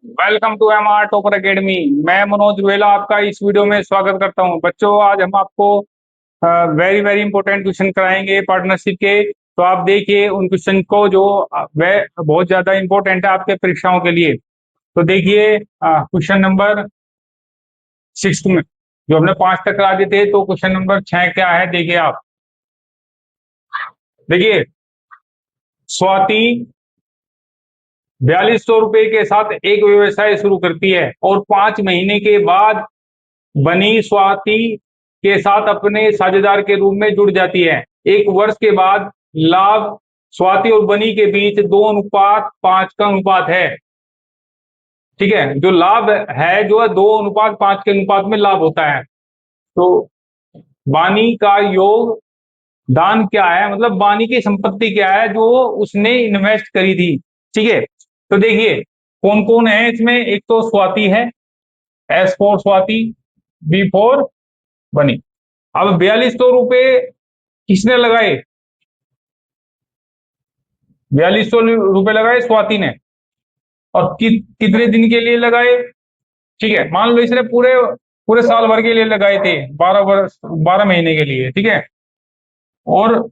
Welcome to M R topper academy. मैं मनोज रुएला आपका इस वीडियो में स्वागत करता हूं। बच्चों, आज हम आपको वेरी वेरी इंपॉर्टेंट क्वेश्चन कराएंगे पार्टनरशिप के। तो आप देखिए उन क्वेश्चन को जो वे बहुत ज्यादा इंपॉर्टेंट है आपके परीक्षाओं के लिए। तो देखिए क्वेश्चन नंबर 6 में जो हमने 5 तक करा दिए थे, तो क्वेश्चन नंबर 6 क्या है देखिए आप। देखिए, स्वाति 4200 रुपए के साथ एक व्यवसाय शुरू करती है और 5 महीने के बाद बनी स्वाति के साथ अपने साझेदार के रूप में जुड़ जाती है। 1 वर्ष के बाद लाभ स्वाति और बनी के बीच 2:5 का अनुपात है। ठीक है, जो लाभ है जो है 2:5 के अनुपात में लाभ होता है। तो बानी का योग दान क्या है, मतलब बानी की संपत्ति क्या है जो उसने इन्वेस्ट करी थी। ठीक है, तो देखिए कौन कौन है इसमें। एक तो स्वाति है, S for Swati, B for bunny. अब 4200 रुपए किसने लगाए? 4200 रुपए लगाए स्वाति ने। और कितने दिन के लिए लगाए? ठीक है, मान लो इसने पूरे पूरे साल भर के लिए लगाए थे, 12 वर्ष 12 महीने के लिए। ठीक है, और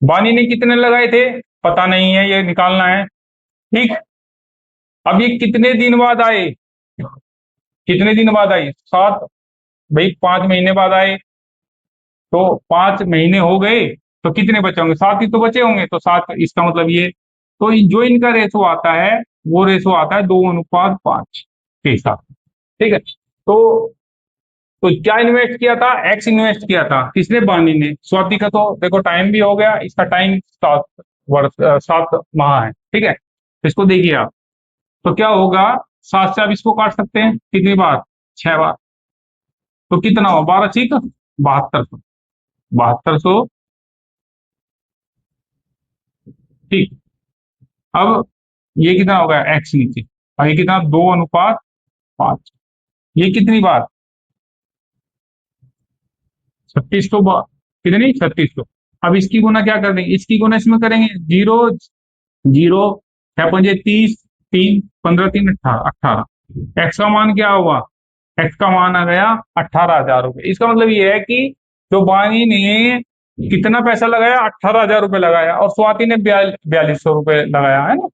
बानी ने कितने लगाए थे पता नहीं है, ये निकालना है। ठीक, अब ये कितने दिन बाद आए? कितने दिन बाद आई? 7। भाई 5 महीने बाद आए, तो 5 महीने हो गए, तो कितने बचे होंगे? 7 ही तो बचे होंगे। तो 7, इसका मतलब ये। तो जो इनका रेशो आता है वो रेशो आता है 2:5 के हिसाब से। ठीक है, तो क्या इन्वेस्ट किया था? एक्स इन्वेस्ट किया था। किसने? बानी ने। स्वाति का तो देखो टाइम भी हो गया, इसका टाइम 7 माह है। ठीक है, तो इसको देखिए आप। तो क्या होगा, 7 से आप इसको काट सकते हैं कितनी बार? 6 बार। तो कितना हो? 12 ठीक, 7200। 7200। ठीक, अब ये कितना हो गया एक्स नीचे, और ये कितना? 2:5। ये कितनी बार? 3600 कितनी? 3600। अब इसकी गुना क्या कर देंगे? इसकी गुना इसमें करेंगे। 0 0 6 5 30, 3 15 3 18 18। एक्स का मान क्या हुआ? एक्स का मान आ गया 18,000 रुपए। इसका मतलब ये है कि जो बानी ने कितना पैसा लगाया? 18,000 रुपए लगाया, और स्वाति ने 4200 रुपए लगाया है ना।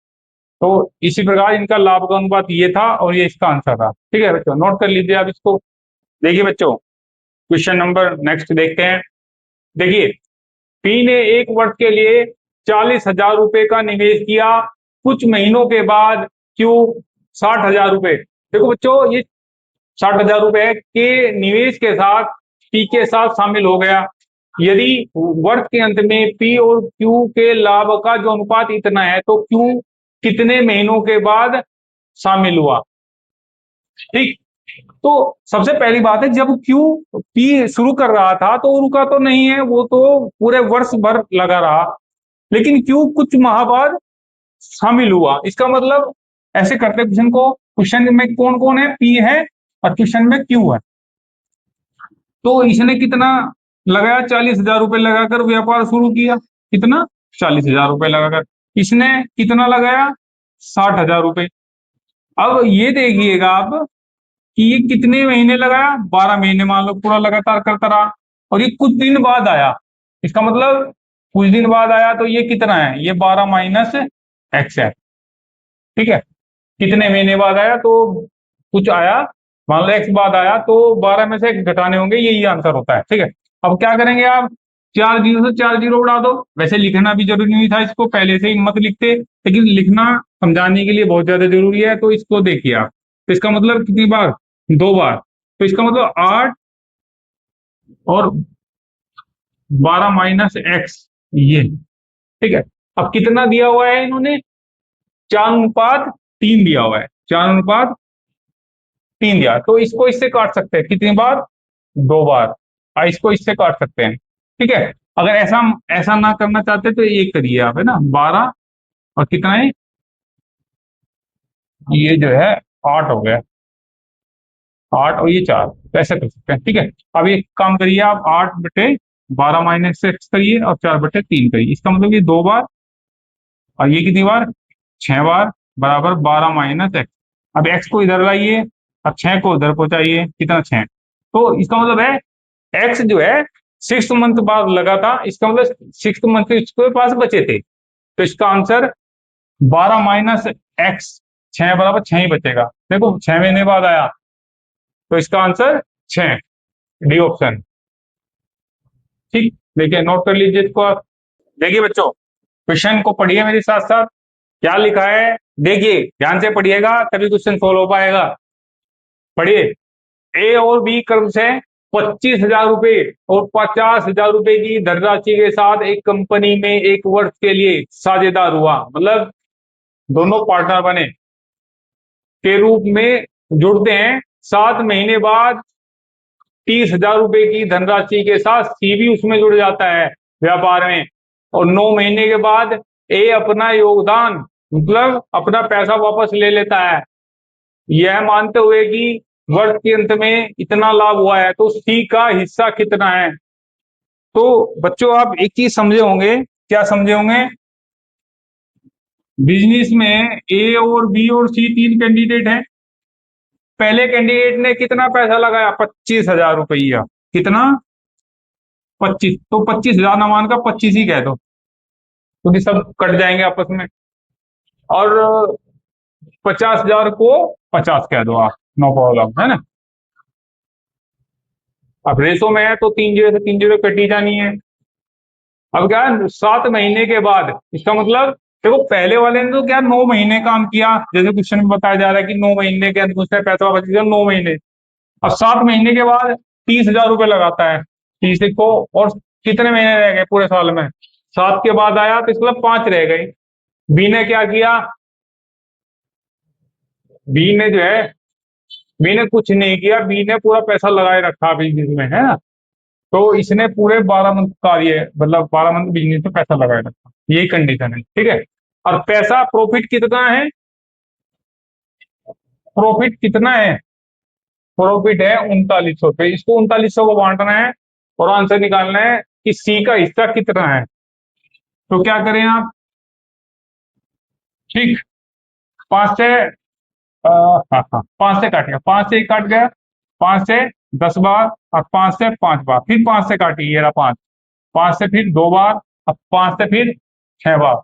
तो इसी प्रकार इनका लाभ का अनुपात ये था, और ये इसका आंसर था। ठीक है बच्चों, नोट कर लीजिए आप इसको। देखिए बच्चों, क्वेश्चन नंबर नेक्स्ट देखते हैं। देखिए, पी ने 1 वर्ष के लिए 40,000 रुपए का निवेश किया। कुछ महीनों के बाद क्यू 60,000 रुपए। देखो बच्चों, ये 60,000 रुपए के निवेश के साथ पी के साथ शामिल हो गया। यदि वर्ष के अंत में पी और क्यू के लाभ का जो अनुपात इतना है, तो क्यू कितने महीनों के बाद शामिल हुआ? ठीक, तो सबसे पहली बात है, जब क्यू पी शुरू कर रहा था तो रुका तो नहीं है, वो तो पूरे वर्ष भर लगा रहा। लेकिन क्यू कुछ माह बाद शामिल हुआ। इसका मतलब ऐसे करते क्वेश्चन को। क्वेश्चन में कौन कौन है? पी है, और क्वेश्चन में क्यू है। तो इसने कितना लगाया? 40,000 रुपए लगाकर व्यापार शुरू किया। कितना? 40,000 रुपए लगाकर। इसने कितना लगाया? 60,000 रुपए। अब ये देखिएगा आप कि ये कितने महीने लगाया? 12 महीने मान लो पूरा लगातार करता रहा, और ये कुछ दिन बाद आया। इसका मतलब कुछ दिन बाद आया, तो ये कितना है? ये 12 - एक्स है। ठीक है, कितने महीने बाद आया? तो कुछ आया, मान लो एक्स बाद आया, तो 12 में से एक्स घटाने होंगे, यही आंसर होता है। ठीक है, अब क्या करेंगे आप? 4 जीरो से 4 जीरो उड़ा दो। वैसे लिखना भी जरूरी नहीं था, इसको पहले से ही मत लिखते, लेकिन लिखना समझाने के लिए बहुत ज्यादा जरूरी है। तो इसको देखिए आप। तो इसका मतलब कितनी बार? 2 बार। तो इसका मतलब 8 और 12 - एक्स, ये। ठीक है, अब कितना दिया हुआ है इन्होंने? 4:3 दिया हुआ है। 4:3 दिया, तो इसको इससे काट सकते हैं कितनी बार? 2 बार। इसको इससे काट सकते हैं। ठीक है, अगर ऐसा ऐसा ना करना चाहते तो ये करिए आप, है ना। 12 और कितना है? ये जो है 8 हो गया। 8 और ये 4, तो ऐसा कर सकते हैं। ठीक है, अब एक काम करिए आप, 8/12 - एक्स करिए, और 4/3 करिए। इसका मतलब ये 2 बार, और ये कितनी बार? 6 बार, बराबर 12 - एक्स। अब x को इधर लाइए और 6 को उधर पहुंचाइए, कितना 6। तो इसका मतलब है x जो है 6th मंथ बाद लगा था, इसका मतलब 6th मंथ इसके पास बचे थे, तो इसका आंसर 12 माइनस एक्स, 6 बराबर 6 ही बचेगा। देखो 6 महीने बाद आया, तो इसका आंसर 6, डी ऑप्शन। ठीक, देखिए नोट कर लीजिए इसको आप। देखिए बच्चों, क्वेश्चन को पढ़िए मेरे साथ साथ, क्या लिखा है देखिए, ध्यान से पढ़िएगा तभी क्वेश्चन सोल्व हो पाएगा। पढ़िए, ए और बी क्रम से 25,000 रुपए और 50,000 रुपए की धनराशि के साथ एक कंपनी में एक वर्ष के लिए साझेदार हुआ, मतलब दोनों पार्टनर बने के रूप में जुड़ते हैं। 7 महीने बाद 30,000 रुपए की धनराशि के साथ सी भी उसमें जुड़ जाता है व्यापार में, और 9 महीने के बाद ए अपना योगदान मतलब अपना पैसा वापस ले लेता है, यह मानते हुए कि वर्ष के अंत में इतना लाभ हुआ है, तो सी का हिस्सा कितना है। तो बच्चों आप एक चीज समझे होंगे, क्या समझे होंगे, बिजनेस में ए और बी और सी 3 कैंडिडेट हैं। पहले कैंडिडेट ने कितना पैसा लगाया, 25,000 रुपया, कितना 25, तो 25,000 ना मान का 25 ही कह दो, क्योंकि सब कट जाएंगे आपस में, और 50,000 को 50 कह दो आप, नो प्रॉब्लम है ना। अब रेशो में है तो 3 जीरो से 3 जीरो कटी जानी है। अब क्या है, 7 महीने के बाद, इसका मतलब देखो पहले वाले ने तो क्या 9 महीने काम किया, जैसे क्वेश्चन में बताया जा रहा है कि 9 महीने के अंदर उसने पैसा वापस किया 9 महीने। अब 7 महीने के बाद 30,000 रुपये लगाता है, 30 को, और कितने महीने रह गए पूरे साल में, 7 के बाद आया तो इसका मतलब 5 रह गए। बी ने क्या किया, बी ने जो है, बी ने कुछ नहीं किया, बी ने पूरा पैसा लगाए रखा बिजनेस में, है ना। तो इसने पूरे 12 मंथ कार्य मतलब 12 मंथ बिजनेस में पैसा लगाए रखा, यही कंडीशन है, ठीक है। और पैसा प्रॉफिट कितना है, प्रॉफिट कितना है, प्रॉफिट है 3900 रुपये, इसको 3900 को बांटना है और आंसर निकालना है कि सी का हिस्सा कितना है। तो क्या करें आप, ठीक, 5 से हाँ हाँ 5 से काटिए, 5 से 1 काट गया, 5 से 10 बार, और 5 से 5 बार, फिर 5 से काटिए, ये रहा 5, 5 से फिर 2 बार, अब 5 से फिर 6 बार,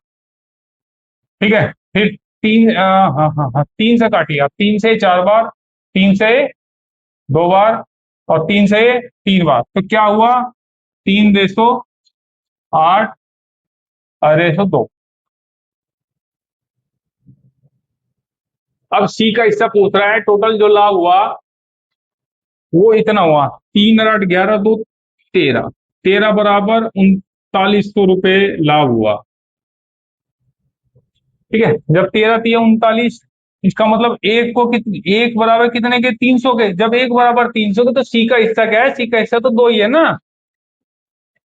ठीक है। फिर 3, हाँ हाँ हाँ 3 से काटिए आप, 3 से 4 बार, 3 से 2 बार, और 3 से 3 बार, तो क्या हुआ, 3:8 रेशो 2। अब सी का हिस्सा पूछ रहा है, टोटल जो लाभ हुआ वो इतना हुआ, 3 और 8 11 2 13, 13 बराबर 3900 रुपये लाभ हुआ, ठीक है। जब 13 तिया 39, इसका मतलब एक को एक बराबर कितने के, 300 के, जब एक बराबर 300 के तो सी का हिस्सा क्या है, सी का हिस्सा तो 2 ही है ना,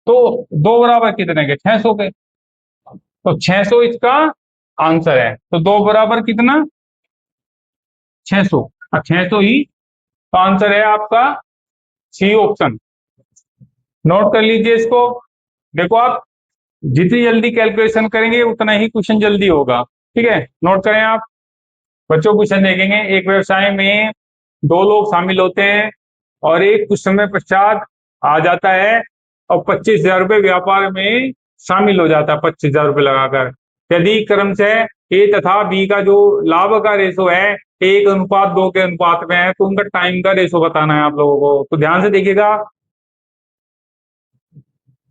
तो 2 बराबर कितने के, 600 के, तो 600 इसका आंसर है, तो 2 बराबर कितना 600, और 600 ही तो आंसर है आपका सी ऑप्शन। नोट कर लीजिए इसको। देखो आप जितनी जल्दी कैलकुलेशन करेंगे उतना ही क्वेश्चन जल्दी होगा, ठीक है। नोट करें आप बच्चों, क्वेश्चन देखेंगे, एक व्यवसाय में 2 लोग शामिल होते हैं और एक कुछ समय पश्चात आ जाता है और 25,000 रुपये व्यापार में शामिल हो जाता है, 25,000 रुपये लगाकर। यदि क्रम से ए तथा बी का जो लाभ का रेशो है 1:2 के अनुपात में है, तो उनका टाइम का रेशो बताना है आप लोगों को। तो ध्यान से देखिएगा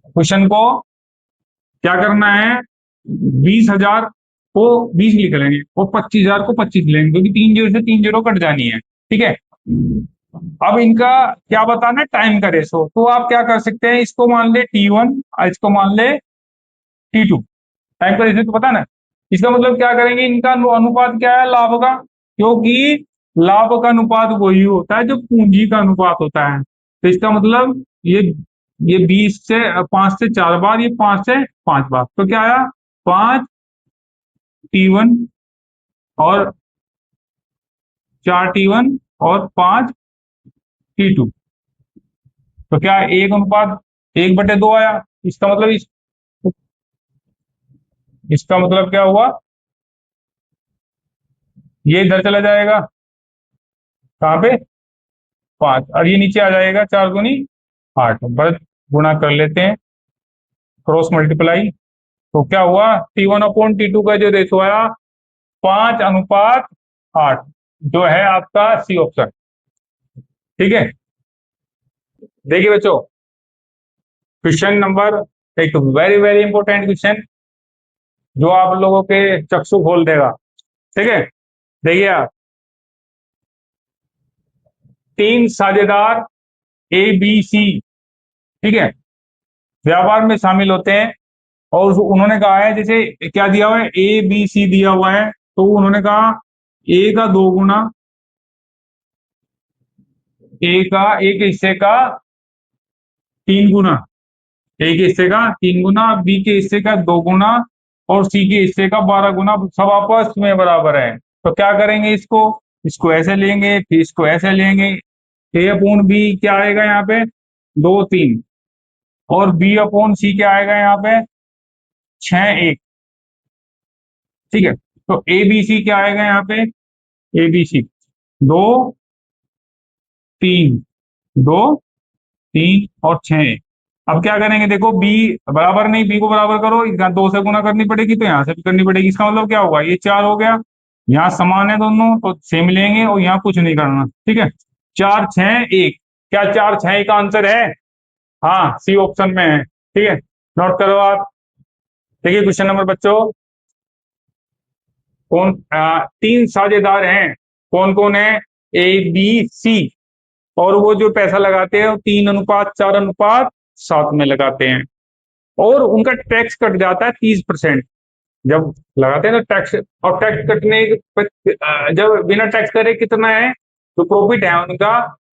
क्वेश्चन को, क्या करना है, 20,000 को 20 लिख लेंगे और 25,000 को 25 लेंगे, क्योंकि 3 जीरो से 3 जीरो कट जानी है, ठीक है। अब इनका क्या बताना है, टाइम का रेशो, तो आप क्या कर सकते हैं, इसको मान ले T1 और इसको मान ले T2, टाइम का रेशो तो पता ना। इसका मतलब क्या करेंगे, इनका अनुपात क्या है, लाभ का, क्योंकि लाभ का अनुपात वही होता है जो पूंजी का अनुपात होता है। तो इसका मतलब ये 20 से 5 से 4 बार, ये 5 से 5 बार, तो क्या आया, 5 T1 और 4 T1 और 5 T2, तो क्या 1:1/2 आया। इसका मतलब इसका मतलब क्या हुआ, ये इधर चला जाएगा, कहाँ पे 5, और ये नीचे आ जाएगा 4 दूनी 8, बस गुणा कर लेते हैं, क्रॉस मल्टीप्लाई। तो क्या हुआ, T1/T2 का जो रेशो आया 5:8, जो है आपका सी ऑप्शन। ठीक है, देखिए बच्चों, क्वेश्चन नंबर, एक वेरी वेरी इंपॉर्टेंट क्वेश्चन जो आप लोगों के चक्षु खोल देगा। ठीक है, देखिए आप, 3 साझेदार ABC, ठीक है, व्यापार में शामिल होते हैं, और उन्होंने कहा है, जैसे क्या दिया हुआ है, ABC दिया हुआ है, तो उन्होंने कहा A का 2 गुना, A का एक हिस्से का 3 गुना, A के हिस्से का 3 गुना, B के हिस्से का 2 गुना, और C के हिस्से का 12 गुना, सब आपस में बराबर है। तो क्या करेंगे, इसको ऐसे लेंगे, फिर इसको ऐसे लेंगे। A/B क्या आएगा यहाँ पे 2 3, और B/C क्या आएगा यहाँ पे 6 1। ठीक है, तो ABC क्या आएगा यहाँ पे, ABC 2 3, 2 3 और 6। अब क्या करेंगे, देखो B बराबर नहीं, B को बराबर करो, यहाँ 2 से गुना करनी पड़ेगी, तो यहाँ से भी करनी पड़ेगी। इसका मतलब क्या होगा, ये 4 हो गया, यहाँ समान है दोनों तो सेम लेंगे, और यहाँ कुछ नहीं करना। ठीक है, 4 6 1, क्या 4 6 का आंसर है, हाँ सी ऑप्शन में है। ठीक है, नोट करो आप। देखिए क्वेश्चन नंबर बच्चों, 3 साझेदार हैं, कौन कौन है, ABC, और वो जो पैसा लगाते हैं वो 3:4:7 में लगाते हैं, और उनका टैक्स कट जाता है 30%। जब लगाते हैं तो टैक्स, और टैक्स कटने जब बिना टैक्स करे कितना है, तो प्रॉफिट है उनका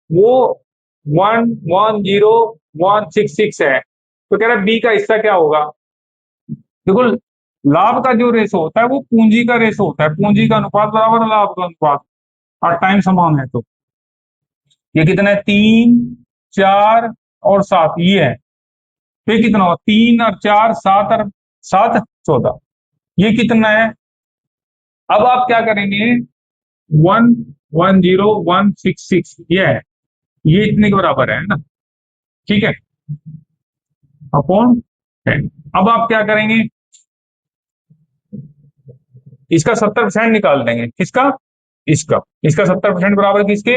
वो 110,166 है। तो कह रहा है बी का हिस्सा क्या होगा। देखो, लाभ का जो रेशो होता है वो पूंजी का रेशो होता है, पूंजी का अनुपात बराबर लाभ का अनुपात, और टाइम समान है। तो ये कितना है, 3 4 और 7, ये है। फिर कितना हो, 3 और 4 7 और 7 14, ये कितना है। अब आप क्या करेंगे, 110,166 ये है, ये इतने के बराबर है ना। ठीक है, अपॉन 10। अब आप क्या करेंगे, इसका 70% निकाल देंगे, किसका, इसका 70% बराबर किसके,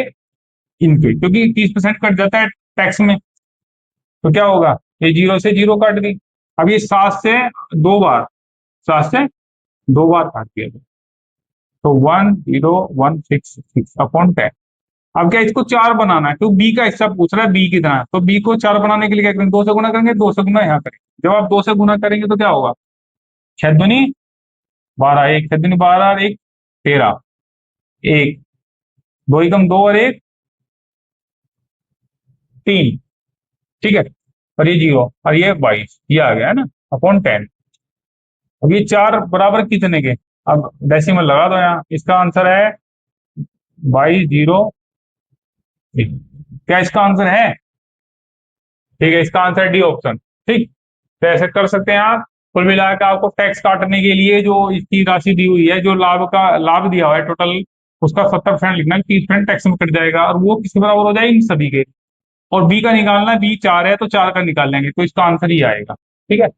इनके, क्योंकि 30% कट जाता है टैक्स में। तो क्या होगा, ये 0 से 0 काट दी। अब ये 7 से 2 बार, 7 से 2 बार काट दिया, तो 10166/10। अब क्या, इसको 4 बनाना है, तो बी का हिस्सा पूछ रहा है, बी कितना है, तो बी को 4 बनाने के लिए क्या करेंगे, 2 से गुना करेंगे, 2 से गुना यहाँ करेंगे। जब आप 2 से गुना करेंगे तो क्या होगा, 6 दूनी 12, 1 6 दूनी 12 और 1 13, 1 2 एकम 2 और 1 3। ठीक है, और ये 0 और ये 22, ये आ गया है ना, अपॉन 10। अब ये 4 बराबर कितने के, अब डेसिमल लगा दो यहाँ, इसका आंसर है 22 क्या इसका आंसर है। ठीक है, इसका आंसर डी ऑप्शन। ठीक, तो ऐसे कर सकते हैं आप। कुल मिलाकर आपको टैक्स काटने के लिए जो इसकी राशि दी हुई है, जो लाभ दिया हुआ है टोटल, उसका 70% लिखना है, 30% टैक्स में कट जाएगा, और वो किसके बराबर हो जाएगी, इन सभी के। और बी का निकालना है, बी 4 है तो 4 का निकाल लेंगे, तो इसका आंसर ही आएगा। ठीक है।